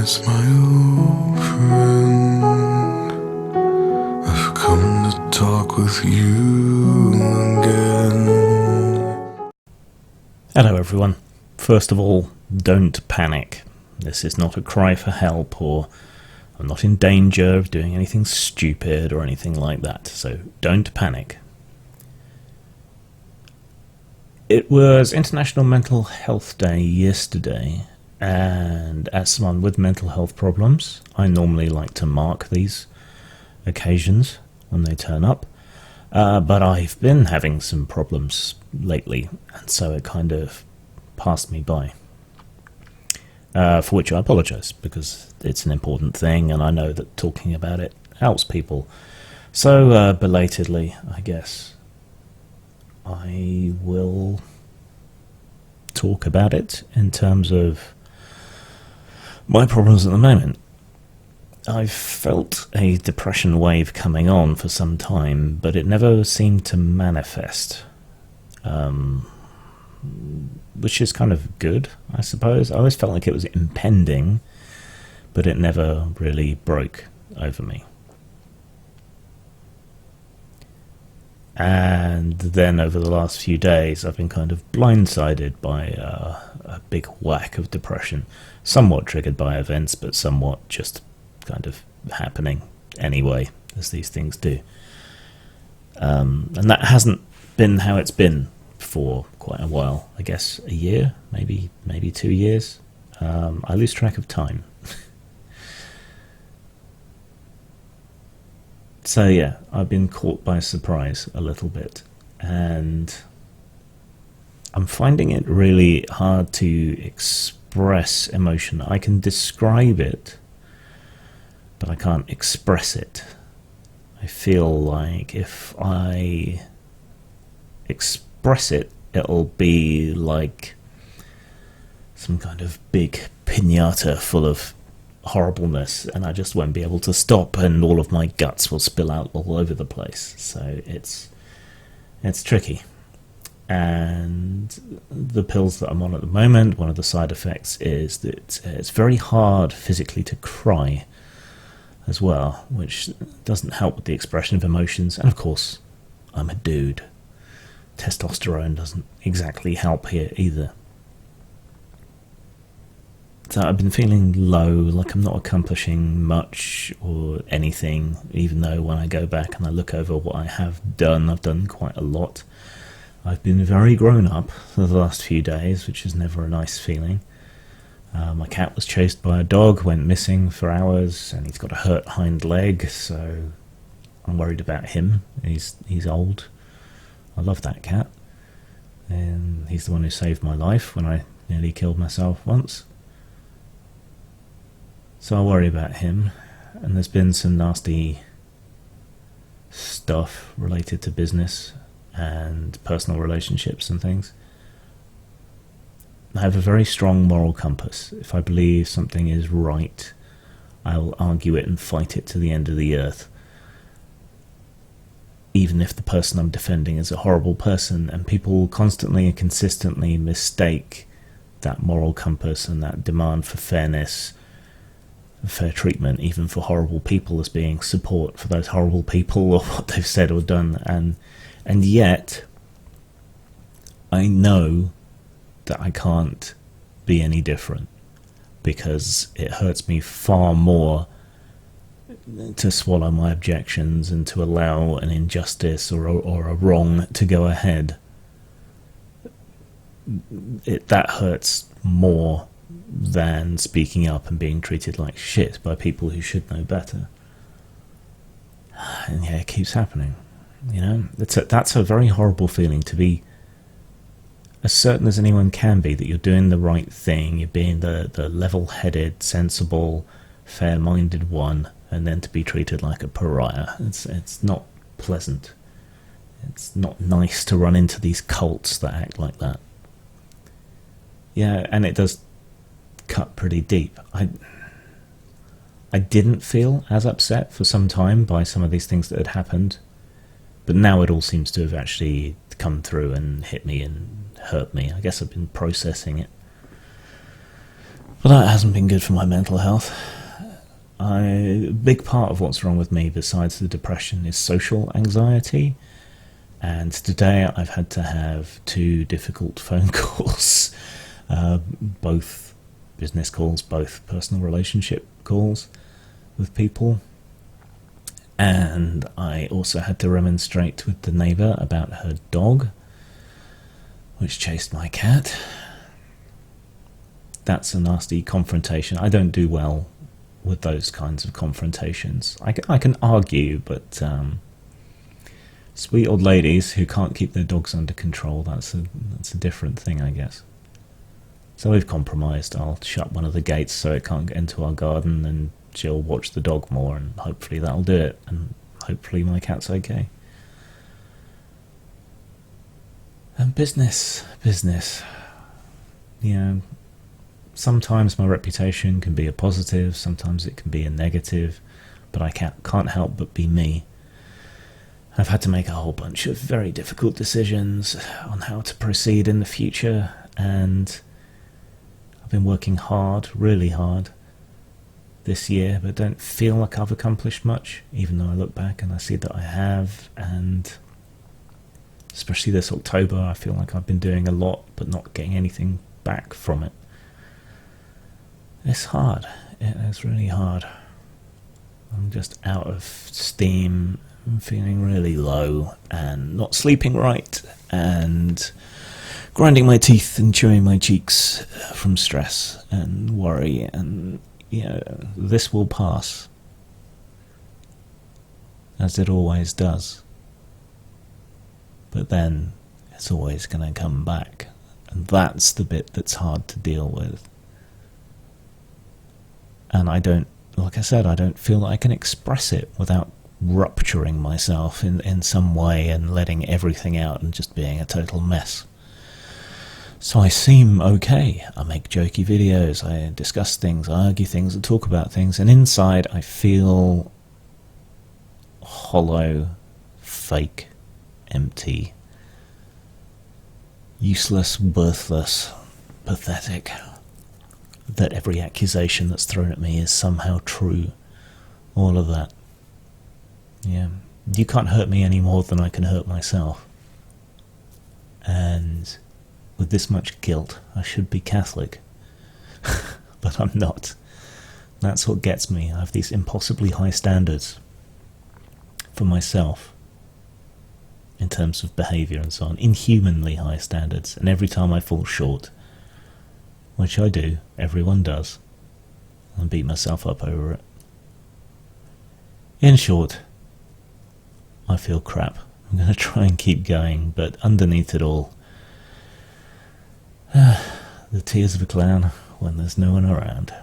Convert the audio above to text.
Yes, my old friend, I've come to talk with you again. Hello everyone. First of all, don't panic. This is not a cry for help, or I'm not in danger of doing anything stupid or anything like that, so don't panic. It was International Mental Health Day yesterday, and as someone with mental health problems, I normally like to mark these occasions when they turn up, but I've been having some problems lately, and so it kind of passed me by, for which I apologise, because it's an important thing and I know that talking about it helps people. So belatedly, I guess, I will talk about it in terms of my problems at the moment. I've felt a depression wave coming on for some time, but it never seemed to manifest, which is kind of good, I suppose. I always felt like it was impending, but it never really broke over me. And then over the last few days, I've been kind of blindsided by a big whack of depression, somewhat triggered by events, but somewhat just kind of happening anyway, as these things do. And that hasn't been how it's been for quite a while. I guess a year, maybe 2 years. I lose track of time. So yeah, I've been caught by surprise a little bit, and I'm finding it really hard to express emotion. I can describe it, but I can't express it. I feel like if I express it, it'll be like some kind of big piñata full of horribleness, and I just won't be able to stop, and all of my guts will spill out all over the place. So it's tricky. And the pills that I'm on at the moment, one of the side effects is that it's very hard physically to cry as well, which doesn't help with the expression of emotions. And of course, I'm a dude. Testosterone doesn't exactly help here either. So I've been feeling low, like I'm not accomplishing much or anything, even though when I go back and I look over what I have done, I've done quite a lot. I've been very grown up for the last few days, which is never a nice feeling. My cat was chased by a dog, went missing for hours, and he's got a hurt hind leg, so I'm worried about him. He's old. I love that cat, and he's the one who saved my life when I nearly killed myself once. So I worry about him, and there's been some nasty stuff related to business and personal relationships and things. I have a very strong moral compass. If I believe something is right, I'll argue it and fight it to the end of the earth. Even if the person I'm defending is a horrible person, and people constantly and consistently mistake that moral compass and that demand for fairness, fair treatment, even for horrible people, as being support for those horrible people or what they've said or done, and yet I know that I can't be any different, because it hurts me far more to swallow my objections and to allow an injustice or a wrong to go ahead. That hurts more than speaking up and being treated like shit by people who should know better. And yeah, it keeps happening. You know, that's a very horrible feeling, to be as certain as anyone can be that you're doing the right thing, you're being the level-headed, sensible, fair-minded one, and then to be treated like a pariah. It's not pleasant. It's not nice to run into these cults that act like that. Yeah, and it does cut pretty deep. I didn't feel as upset for some time by some of these things that had happened, but now it all seems to have actually come through and hit me and hurt me. I guess I've been processing it. But that hasn't been good for my mental health. A big part of what's wrong with me, besides the depression, is social anxiety. And today I've had to have 2 difficult phone calls, both business calls, both personal relationship calls with people. And I also had to remonstrate with the neighbour about her dog, which chased my cat. That's a nasty confrontation. I don't do well with those kinds of confrontations. I can argue, but sweet old ladies who can't keep their dogs under control, that's a different thing, I guess. So we've compromised. I'll shut one of the gates so it can't get into our garden, and she'll watch the dog more, and hopefully that'll do it, and hopefully my cat's okay. And business. You know, sometimes my reputation can be a positive, sometimes it can be a negative, but I can't help but be me. I've had to make a whole bunch of very difficult decisions on how to proceed in the future, and I've been working hard, really hard, this year, but don't feel like I've accomplished much, even though I look back and I see that I have. And especially this October, I feel like I've been doing a lot but not getting anything back from it. It's hard. It's really hard. I'm just out of steam. I'm feeling really low and not sleeping right and grinding my teeth and chewing my cheeks from stress and worry, and this will pass, as it always does. But then it's always going to come back, and that's the bit that's hard to deal with. And I don't feel that I can express it without rupturing myself in some way and letting everything out and just being a total mess. So I seem okay. I make jokey videos, I discuss things, I argue things, I talk about things, and inside I feel hollow, fake, empty, useless, worthless, pathetic. That every accusation that's thrown at me is somehow true. All of that. Yeah. You can't hurt me any more than I can hurt myself. And with this much guilt, I should be Catholic. But I'm not. That's what gets me. I have these impossibly high standards for myself in terms of behaviour and so on. Inhumanly high standards. And every time I fall short, which I do, everyone does, I beat myself up over it. In short, I feel crap. I'm going to try and keep going, but underneath it all, the tears of a clown when there's no one around.